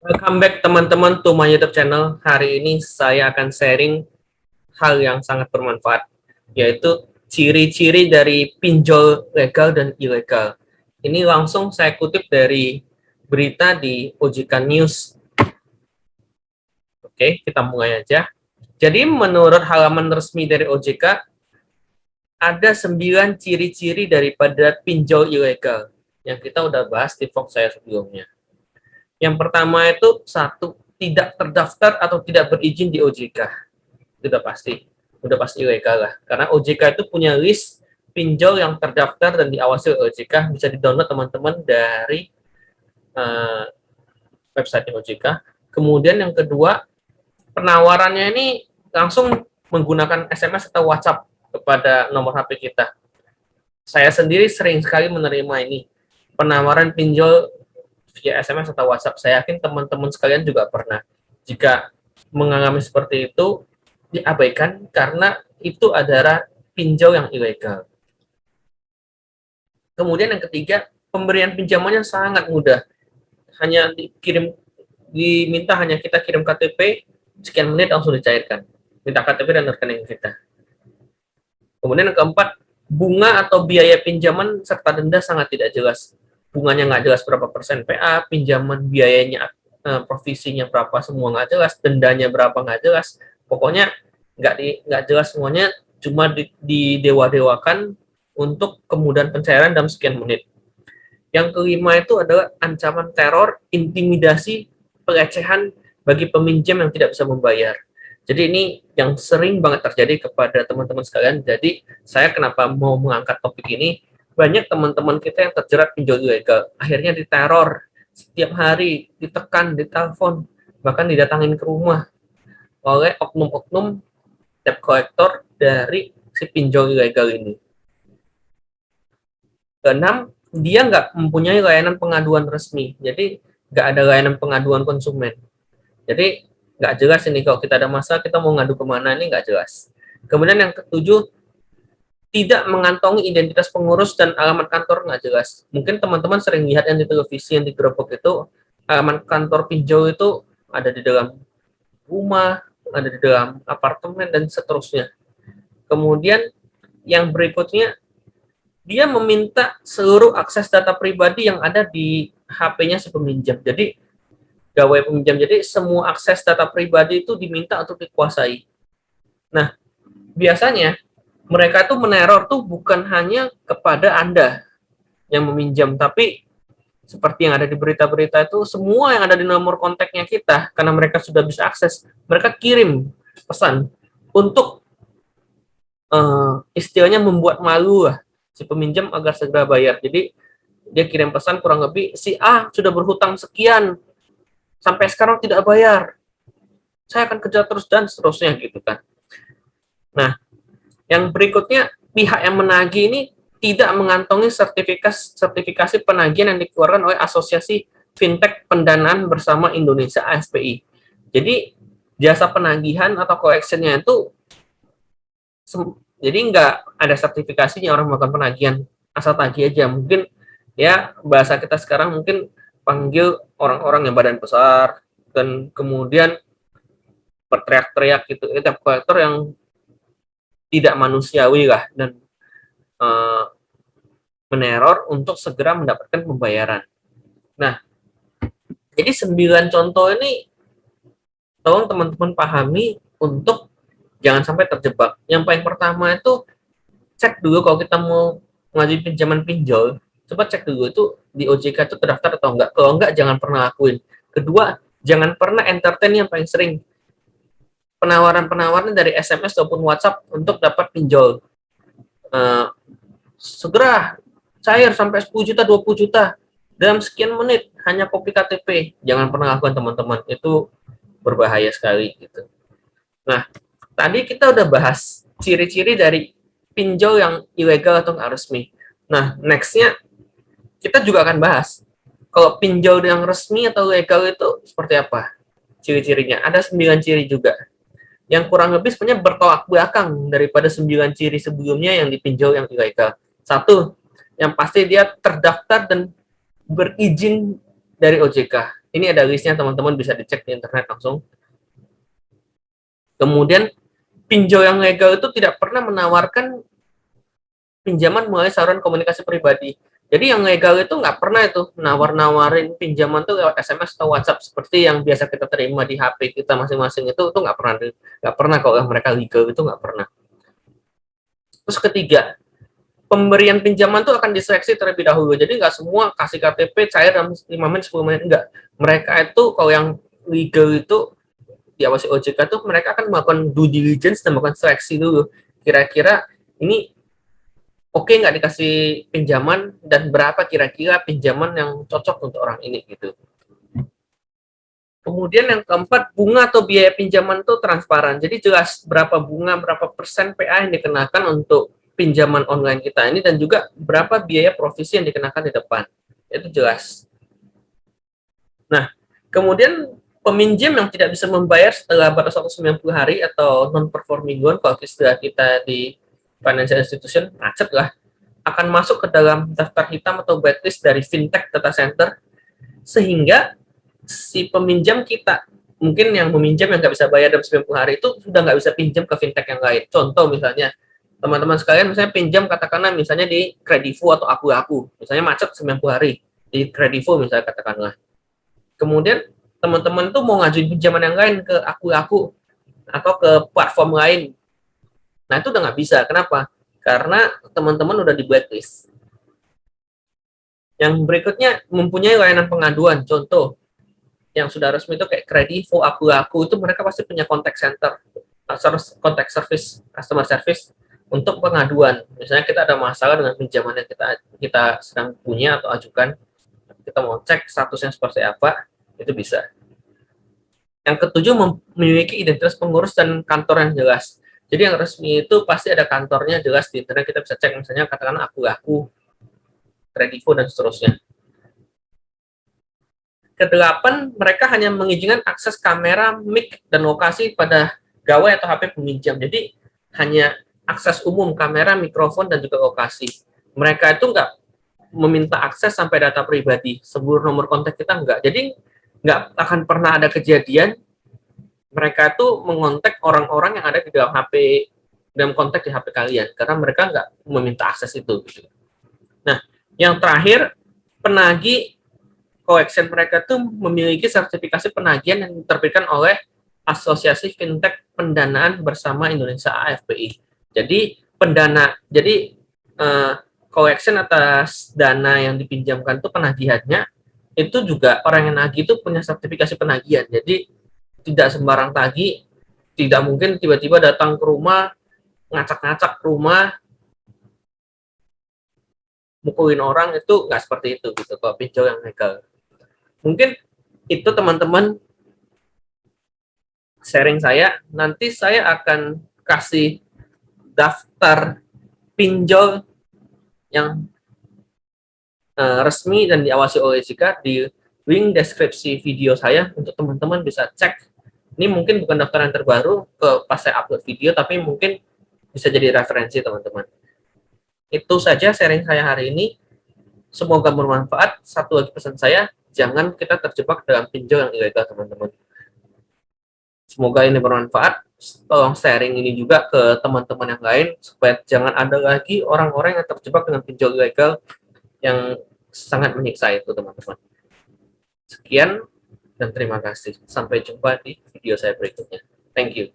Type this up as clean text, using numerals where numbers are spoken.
Welcome back teman-teman to my YouTube channel. Hari ini saya akan sharing hal yang sangat bermanfaat, yaitu ciri-ciri dari pinjol legal dan ilegal. Ini langsung saya kutip dari berita di OJK News. Oke, kita mulai aja. Jadi menurut halaman resmi dari OJK, ada 9 ciri-ciri daripada pinjol ilegal yang kita udah bahas di vlog saya sebelumnya. Yang pertama itu satu, tidak terdaftar atau tidak berizin di OJK. Itu udah pasti ilegal lah. Karena OJK itu punya list pinjol yang terdaftar dan diawasi oleh OJK, bisa di-download teman-teman dari uh, website OJK. Kemudian yang kedua, penawarannya ini langsung menggunakan SMS atau WhatsApp kepada nomor HP kita. Saya sendiri sering sekali menerima ini, penawaran pinjol via SMS atau WhatsApp. Saya yakin teman-teman sekalian juga pernah. Jika mengalami seperti itu, diabaikan karena itu adalah pinjol yang ilegal. Kemudian yang ketiga, pemberian pinjamannya sangat mudah. Hanya diminta hanya kita kirim KTP, sekian menit langsung dicairkan. Minta KTP dan rekening kita. Kemudian yang keempat, bunga atau biaya pinjaman serta denda sangat tidak jelas. Bunganya nggak jelas berapa persen PA, pinjaman biayanya provisinya berapa semua nggak jelas, dendanya berapa nggak jelas. Pokoknya nggak jelas semuanya, cuma didewa-dewakan untuk kemudahan pencairan dalam sekian menit. Yang kelima itu adalah ancaman teror, intimidasi, pelecehan bagi peminjam yang tidak bisa membayar. Jadi ini yang sering banget terjadi kepada teman-teman sekalian. Jadi saya kenapa mau mengangkat topik ini, banyak teman-teman kita yang terjerat pinjol ilegal. Akhirnya diteror, setiap hari ditekan, ditelepon, bahkan didatangin ke rumah oleh oknum-oknum debt collector dari si pinjol ilegal ini. Keenam, dia nggak mempunyai layanan pengaduan resmi. Jadi nggak ada layanan pengaduan konsumen. Jadi nggak jelas ini kalau kita ada masalah kita mau ngadu kemana, ini nggak jelas. Kemudian yang ketujuh, tidak mengantongi identitas pengurus dan alamat kantor nggak jelas. Mungkin teman-teman sering lihat yang di televisi, yang di gerobak itu, alamat kantor pinjol itu ada di dalam rumah, ada di dalam apartemen, dan seterusnya. Kemudian yang berikutnya, dia meminta seluruh akses data pribadi yang ada di HP-nya si peminjam. Jadi gawai peminjam. Jadi semua akses data pribadi itu diminta untuk dikuasai. Nah, biasanya mereka tuh meneror tuh bukan hanya kepada Anda yang meminjam, tapi seperti yang ada di berita-berita itu, semua yang ada di nomor kontaknya kita, karena mereka sudah bisa akses, mereka kirim pesan untuk istilahnya membuat malu lah si peminjam agar segera bayar. Jadi dia kirim pesan kurang lebih, si A sudah berhutang sekian, sampai sekarang tidak bayar, saya akan kejar terus dan seterusnya gitu kan. Nah, yang berikutnya, pihak yang menagih ini tidak mengantongi sertifikasi penagihan yang dikeluarkan oleh Asosiasi Fintech Pendanaan Bersama Indonesia (AFPI). Jadi jasa penagihan atau collection-nya itu jadi nggak ada sertifikasinya orang melakukan penagihan, asal tagih aja. Mungkin ya bahasa kita sekarang mungkin panggil orang-orang yang badan besar dan kemudian berteriak-teriak gitu, debt collector yang tidak manusiawi lah, dan meneror untuk segera mendapatkan pembayaran. Nah, jadi 9 contoh ini tolong teman-teman pahami untuk jangan sampai terjebak. Yang paling pertama itu, cek dulu kalau kita mau ngajuin pinjaman pinjol, coba cek dulu itu di OJK itu terdaftar atau enggak. Kalau enggak, jangan pernah lakuin. Kedua, jangan pernah entertain yang paling sering, penawaran-penawaran dari SMS ataupun WhatsApp untuk dapat pinjol. Segera cair sampai 10 juta, 20 juta dalam sekian menit, hanya copy KTP. Jangan pernah lakukan teman-teman, itu berbahaya sekali gitu. Nah, tadi kita udah bahas ciri-ciri dari pinjol yang ilegal atau nggak resmi. Nah, nextnya kita juga akan bahas kalau pinjol yang resmi atau legal itu seperti apa ciri-cirinya. Ada 9 ciri juga yang kurang lebih sebenarnya bertolak belakang daripada 9 ciri sebelumnya yang dipinjol yang ilegal. Satu, yang pasti dia terdaftar dan berizin dari OJK. Ini ada listnya, teman-teman bisa dicek di internet langsung. Kemudian pinjol yang legal itu tidak pernah menawarkan pinjaman melalui saluran komunikasi pribadi. Jadi yang legal itu nggak pernah itu nawar-nawarin pinjaman tuh lewat SMS atau WhatsApp seperti yang biasa kita terima di HP kita masing-masing, itu nggak pernah kalau yang mereka legal itu nggak pernah. Terus ketiga, pemberian pinjaman tuh akan diseleksi terlebih dahulu. Jadi nggak semua kasih KTP cair dalam 5 menit 10 menit, enggak. Mereka itu kalau yang legal itu diawasi OJK tuh mereka akan melakukan due diligence dan melakukan seleksi dulu. Kira-kira ini oke nggak dikasih pinjaman dan berapa kira-kira pinjaman yang cocok untuk orang ini gitu. Kemudian yang keempat, bunga atau biaya pinjaman itu transparan. Jadi jelas berapa bunga, berapa persen PA yang dikenakan untuk pinjaman online kita ini, dan juga berapa biaya provisi yang dikenakan di depan. Itu jelas. Nah, kemudian peminjam yang tidak bisa membayar setelah batas waktu 90 hari atau non-performing loan, kalau istilah kita di financial institution, macet lah, akan masuk ke dalam daftar hitam atau blacklist dari fintech data center, sehingga si peminjam kita, mungkin yang meminjam yang nggak bisa bayar dalam 90 hari itu sudah nggak bisa pinjam ke fintech yang lain. Contoh misalnya, teman-teman sekalian misalnya pinjam katakanlah misalnya di Kredivo atau Aku, misalnya macet 90 hari di Kredivo misalnya katakanlah. Kemudian teman-teman tuh mau ngajuin pinjaman yang lain ke Aku atau ke platform lain. Nah itu udah nggak bisa. Kenapa? Karena teman-teman udah di blacklist. Yang berikutnya mempunyai layanan pengaduan. Contoh yang sudah resmi itu kayak Kredivo, Aku itu mereka pasti punya contact center, contact service, customer service untuk pengaduan. Misalnya kita ada masalah dengan pinjaman yang kita sedang punya atau ajukan, kita mau cek statusnya seperti apa, itu bisa. Yang ketujuh, memiliki identitas pengurus dan kantor yang jelas. Jadi yang resmi itu pasti ada kantornya jelas di internet, kita bisa cek misalnya katakanlah Aku, Kredivo, dan seterusnya. Kedelapan, mereka hanya mengizinkan akses kamera, mic, dan lokasi pada gawai atau HP peminjam. Jadi hanya akses umum, kamera, mikrofon, dan juga lokasi. Mereka itu nggak meminta akses sampai data pribadi, seluruh nomor kontak kita nggak. Jadi nggak akan pernah ada kejadian mereka itu mengontak orang-orang yang ada di dalam HP, dalam kontak di HP kalian, karena mereka nggak meminta akses itu. Nah, yang terakhir, penagih collection mereka tuh memiliki sertifikasi penagihan yang diterbitkan oleh Asosiasi Fintech Pendanaan Bersama Indonesia AFPI. Jadi collection atas dana yang dipinjamkan tuh penagihannya itu juga orang yang nagih itu punya sertifikasi penagihan. Jadi tidak sembarang tagih, tidak mungkin tiba-tiba datang ke rumah, ngacak-ngacak rumah, mukulin orang, itu nggak seperti itu gitu kalau pinjol yang legal. Mungkin itu teman-teman sharing saya. Nanti saya akan kasih daftar pinjol yang resmi dan diawasi oleh OJK di link deskripsi video saya untuk teman-teman bisa cek. Ini mungkin bukan daftar yang terbaru pas saya upload video, tapi mungkin bisa jadi referensi teman-teman. Itu saja sharing saya hari ini. Semoga bermanfaat. Satu lagi pesan saya, jangan kita terjebak dalam pinjol yang ilegal, teman-teman. Semoga ini bermanfaat. Tolong sharing ini juga ke teman-teman yang lain, supaya jangan ada lagi orang-orang yang terjebak dengan pinjol ilegal yang sangat menyiksa itu, teman-teman. Sekian, dan terima kasih. Sampai jumpa di video saya berikutnya. Thank you.